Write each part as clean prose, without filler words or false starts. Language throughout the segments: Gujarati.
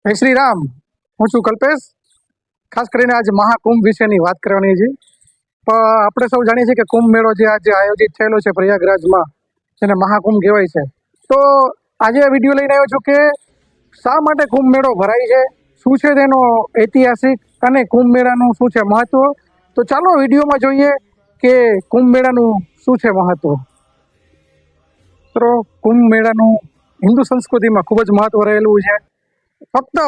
જય શ્રી રામ. હું છું કલ્પેશ. ખાસ કરીને આજે મહાકુંભ વિશેની વાત કરવાની છે. પણ આપણે સૌ જાણીએ છીએ કે કુંભ મેળો જે આજે આયોજિત થયેલો છે પ્રયાગરાજમાં, જેને મહાકુંભ કહેવાય છે. તો આજે આ વિડીયો લઈને આવ્યો છું કે શા માટે કુંભ મેળો ભરાય છે, શું છે તેનો ઐતિહાસિક અને કુંભ મેળાનું શું છે મહત્વ. તો ચાલો વિડીયોમાં જોઈએ કે કુંભ મેળાનું શું છે મહત્વ. તો કુંભ મેળાનું હિન્દુ સંસ્કૃતિમાં ખૂબ જ મહત્વ રહેલું છે. ફક્ત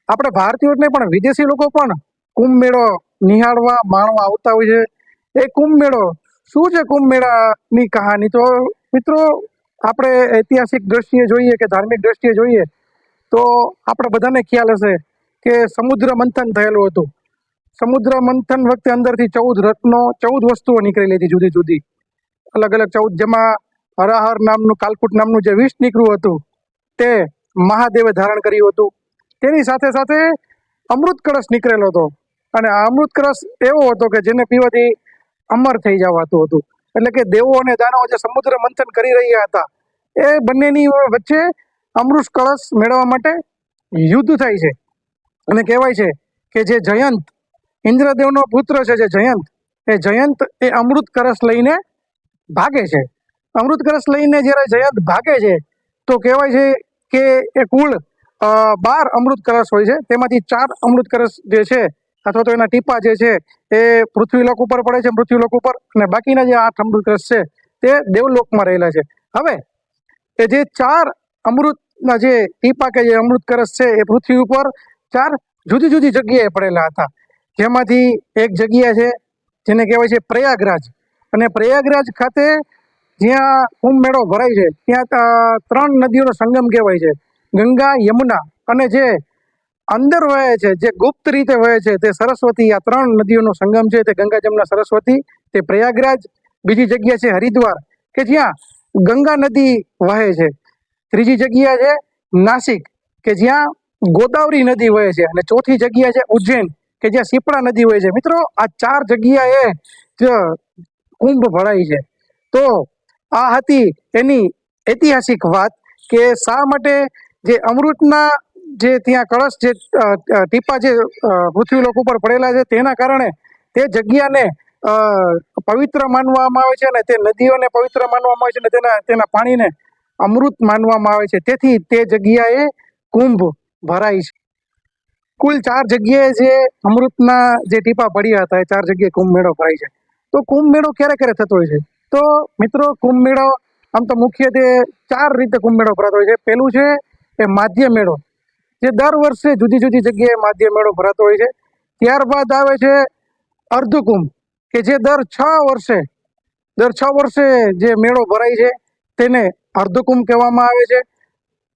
આપણે ભારતીયો જ નહીં પણ વિદેશી લોકો પણ કુંભ મેળો નિહાળવા માણવા આવતા હોય છે. એ કુંભ મેળો શું છે, કુંભ મેળાની કહાની. તો મિત્રો, આપણે ઐતિહાસિક દ્રષ્ટિએ જોઈએ કે ધાર્મિક દ્રષ્ટિએ જોઈએ તો આપણે બધાને ખ્યાલ હશે કે સમુદ્ર મંથન થયેલું હતું. સમુદ્ર મંથન વખતે અંદરથી 14 રત્નો, 14 વસ્તુઓ નીકળેલી હતી જુદી જુદી, અલગ અલગ 14, જેમાં હરાહર નામનું, કાલકુટ નામનું જે વિષ નીકળ્યું હતું તે મહાદેવે ધારણ કર્યું હતું. તેની સાથે સાથે અમૃત કળશ નીકળેલો હતો, અને આ અમૃત કળશ એવો હતો કે જેને પીવાથી અમર થઈ જવાતું હતું. એટલે કે દેવો અને દાનવો જે સમુદ્ર મંથન કરી રહ્યા હતા એ બંનેની વચ્ચે અમૃત કળશ મેળવવા માટે યુદ્ધ થાય છે. અને કહેવાય છે કે જે જયંત, ઇન્દ્રદેવનો પુત્ર છે જે જયંત એ અમૃત કળશ લઈને ભાગે છે. અમૃત કળશ લઈને જ્યારે જયંત ભાગે છે તો કહેવાય છે કે એ કુલ 12 અમૃત કળશ હોય છે. તેમાંથી 4 અમૃત કળશ જે છે અથવા તો એના ટીપા જે છે એ પૃથ્વીલોક ઉપર પડે છે, મૃત્યુલોક ઉપર, અને બાકીના જે 8 અમૃત કળશ છે તે દેવલોકમાં રહેલા છે. હવે એ જે 4 અમૃતના જે ટીપા કે જે અમૃત કળશ છે એ પૃથ્વી ઉપર 4 જુદી જુદી જગ્યાએ પડેલા હતા. જેમાંથી એક જગ્યા છે જેને કહેવાય છે પ્રયાગરાજ. અને પ્રયાગરાજ ખાતે જ્યાં કુંભ મેળો ભરાય છે ત્યાં 3 નદીઓનો સંગમ કહેવાય છે, ગંગા, યમુના અને જે અંદર વહે છે, જે ગુપ્ત રીતે વહે છે તે સરસ્વતી. આ 3 નદીઓનો સંગમ છે તે ગંગા, જમુના, સરસ્વતી, તે પ્રયાગરાજ. બીજી જગ્યા છે હરિદ્વાર કે જ્યાં ગંગા નદી વહે છે. ત્રીજી જગ્યા છે નાસિક કે જ્યાં ગોદાવરી નદી વહે છે. અને ચોથી જગ્યા છે ઉજ્જૈન કે જ્યાં શિપ્રા નદી વહે છે. મિત્રો, આ 4 જગ્યાએ કુંભ ભરાય છે. તો આ હતી એની ઐતિહાસિક વાત કે શા માટે જે અમૃતના જે ત્યાં કળશ, જે ટીપા જે પૃથ્વીલોક ઉપર પડેલા છે તેના કારણે તે જગ્યાને પવિત્ર માનવામાં આવે છે, અને તે નદીઓને પવિત્ર માનવામાં આવે છે, અને તેના પાણીને અમૃત માનવામાં આવે છે. તેથી તે જગ્યાએ કુંભ ભરાય છે. કુલ 4 જગ્યાએ જે અમૃતના જે ટીપા પડ્યા હતા એ 4 જગ્યાએ કુંભ મેળો ભરાય છે. તો કુંભ મેળો ક્યારે ક્યારે થતો હોય છે? તો મિત્રો, કુંભ મેળો આમ તો મુખ્યત્વે 4 રીતે કુંભ મેળો ભરાતો હોય છે. પહેલું છે એ માધ્ય મેળો, જે દર વર્ષે જુદી જુદી જગ્યાએ માધ્ય મેળો ભરાતો હોય છે. ત્યારબાદ આવે છે અર્ધકુંભ, કે જે દર 6 વર્ષે જે મેળો ભરાય છે તેને અર્ધકુંભ કહેવામાં આવે છે.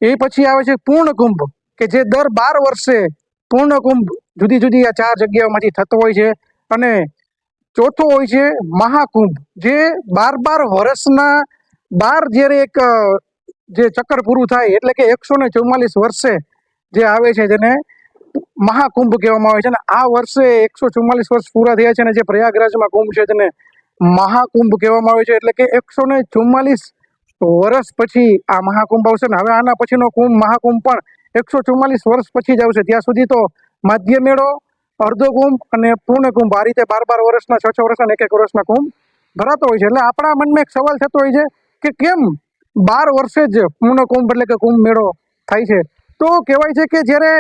એ પછી આવે છે પૂર્ણ કુંભ, કે જે દર 12 વર્ષે પૂર્ણ કુંભ જુદી જુદી આ 4 જગ્યાઓમાંથી થતો હોય છે. અને ચોથો હોય છે મહાકુંભ, જે 12 વર્ષના 12 જ્યારે એક જે ચક્કર પૂરું થાય એટલે કે 144 વર્ષે જે આવે છે તેને મહાકુંભ કહેવામાં આવે છે. અને આ વર્ષે 144 વર્ષ પૂરા થયા છે અને જે પ્રયાગરાજમાં કુંભ છે તેને મહાકુંભ કહેવામાં આવે છે. એટલે કે 144 વર્ષ પછી આ મહાકુંભ આવશે. ને હવે આના પછીનો કુંભ, મહાકુંભ પણ 144 વર્ષ પછી જ આવશે. ત્યાં સુધી તો માધ્ય મેળો, અર્ધકુંભ અને પૂર્ણ કુંભ, આ રીતે 12 વર્ષના, 6 વર્ષના, 1 વર્ષના કુંભ ભરાતો હોય છે. એટલે આપણા મનમાં એક સવાલ થતો હોય છે કે કેમ 12 વર્ષે જ પૂર્ણ કુંભ એટલે કે કુંભ મેળો થાય છે? તો કહેવાય છે કે જ્યારે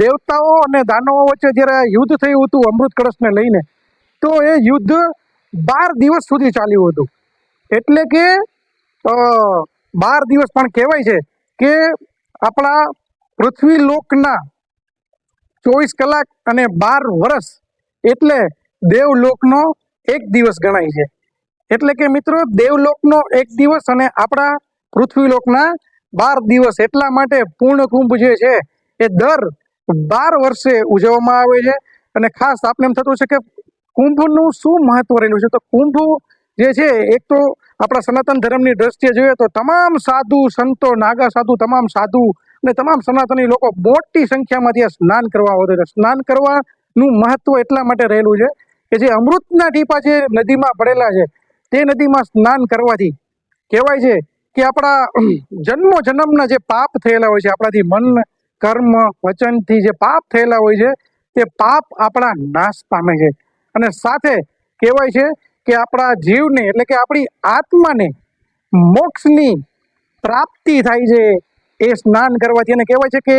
દેવતાઓ અને દાનવો વચ્ચે જ્યારે યુદ્ધ થયું હતું અમૃત કળશને લઈને, તો એ યુદ્ધ 12 દિવસ સુધી ચાલ્યું હતું. એટલે કે 12 દિવસ. પણ કહેવાય છે કે આપણા પૃથ્વી લોકના 24 કલાક અને 12 વર્ષ એટલે દેવલોકનો 1 દિવસ ગણાય છે. એટલે કે મિત્રો, દેવલોકનો 1 દિવસ અને આપણા પૃથ્વીલોકના 12 દિવસ. એટલા માટે પૂર્ણ કુંભ જે છે એ દર 12 વર્ષે ઉજવવામાં આવે છે. અને ખાસ આપને એમ થતું છે કે કુંભનું શું મહત્વ રહેલું છે? તો કુંભ જે છે, એક તો આપણા સનાતન ધર્મની દ્રષ્ટિએ જોઈએ તો તમામ સાધુ સંતો, નાગા સાધુ, તમામ સાધુ અને તમામ સનાતની લોકો મોટી સંખ્યામાં ત્યાં સ્નાન કરવા આવતા હતા. સ્નાન કરવાનું મહત્વ એટલા માટે રહેલું છે કે જે અમૃતના ટીપા જે નદીમાં પડેલા છે તે નદીમાં સ્નાન કરવાથી કહેવાય છે કે આપણા જન્મના જે પાપ થયેલા હોય છે, આપણાથી મન કર્મ વચનથી જે પાપ થયેલા હોય છે તે પાપ આપણા નાશ પામે છે અને સાથે કહેવાય છે કે આપણા જીવને એટલે કે આપણી આત્માને મોક્ષની પ્રાપ્તિ થાય છે એ સ્નાન કરવાથી. અને કહેવાય છે કે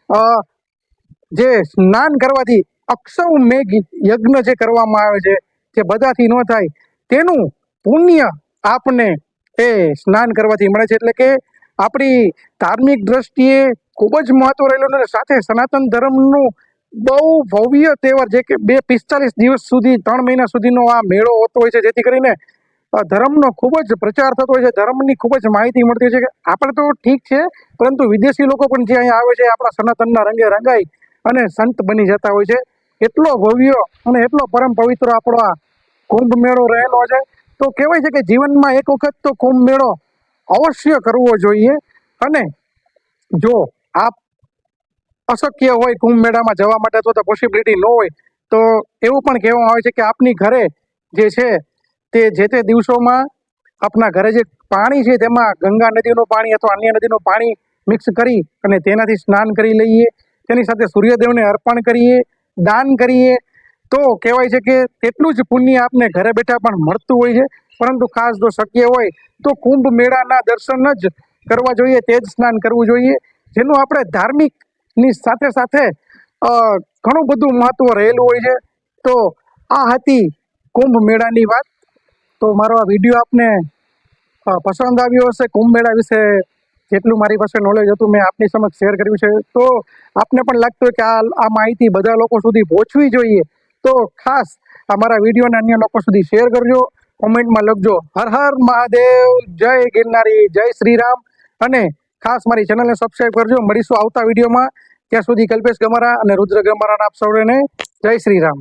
અ, જે સ્નાન કરવાથી અક્ષૌમેઘ યજ્ઞ જે કરવામાં આવે છે જે બધાથી ન થાય તેનું પુણ્ય આપને એ સ્નાન કરવાથી મળે છે. એટલે કે આપણી ધાર્મિક દ્રષ્ટિએ ખૂબ જ મહત્વ રહેલું છે. સાથે સનાતન ધર્મનું બહુ ભવ્ય તહેવાર જે કે 45 દિવસ સુધી 3 મહિના સુધીનો આ મેળો હોતો હોય છે, જેથી કરીને ધર્મનો ખૂબ જ પ્રચાર થતો હોય છે, ધર્મની ખૂબ જ માહિતી મળતી હોય છે. કે આપણે તો ઠીક છે, પરંતુ વિદેશી લોકો પણ જે અહીંયા આવે છે આપણા સનાતનના રંગે રંગાઈ અને સંત બની જતા હોય છે. એટલો ભવ્ય અને એટલો પરમ પવિત્ર આપણો આ કુંભ મેળો રહેલો છે. તો કહેવાય છે કે જીવનમાં એક વખત તો કુંભ મેળો અવશ્ય કરવો જોઈએ. અને જો આપ અશક્ય હોય કુંભ મેળામાં જવા માટે અથવા તો પોસિબિલિટી ન હોય તો એવું પણ કહેવામાં આવે છે કે આપની ઘરે જે છે તે જે તે દિવસોમાં આપના ઘરે જે પાણી છે તેમાં ગંગા નદીનું પાણી અથવા અન્ય નદીનું પાણી મિક્સ કરી અને તેનાથી સ્નાન કરી લઈએ, તેની સાથે સૂર્યદેવને અર્પણ કરીએ, દાન કરીએ તો કહેવાય છે કે તેટલું જ પુણ્ય આપને ઘરે બેઠા પણ મળતું હોય છે. પરંતુ ખાસ જો શક્ય હોય તો કુંભ મેળાના દર્શન જ કરવા જોઈએ, તે જ સ્નાન કરવું જોઈએ, જેનું આપણે ધાર્મિકની સાથે સાથે ઘણું બધું મહત્વ રહેલું હોય છે. તો આ હતી કુંભ મેળાની વાત. તો મારો આ વિડીયો આપને પસંદ આવ્યો હશે. કુંભ મેળા વિશે જેટલું મારી પાસે નોલેજ હતું મેં આપની સમક્ષ શેર કર્યું છે. તો આપને પણ લાગતું હોય કે આ માહિતી બધા લોકો સુધી પહોંચવી જોઈએ તો ખાસ આ મારા વિડીયોને અન્ય લોકો સુધી શેર કરજો. કોમેન્ટમાં લખજો હર હર મહાદેવ, જય ગિરનારી, જય શ્રી રામ. અને ખાસ મારી ચેનલને સબસ્ક્રાઈબ કરજો. મળીશું આવતા વિડીયોમાં. ત્યાં સુધી કલ્પેશ ગમારા અને રુદ્ર ગમારાના આપ સૌને જય શ્રી રામ.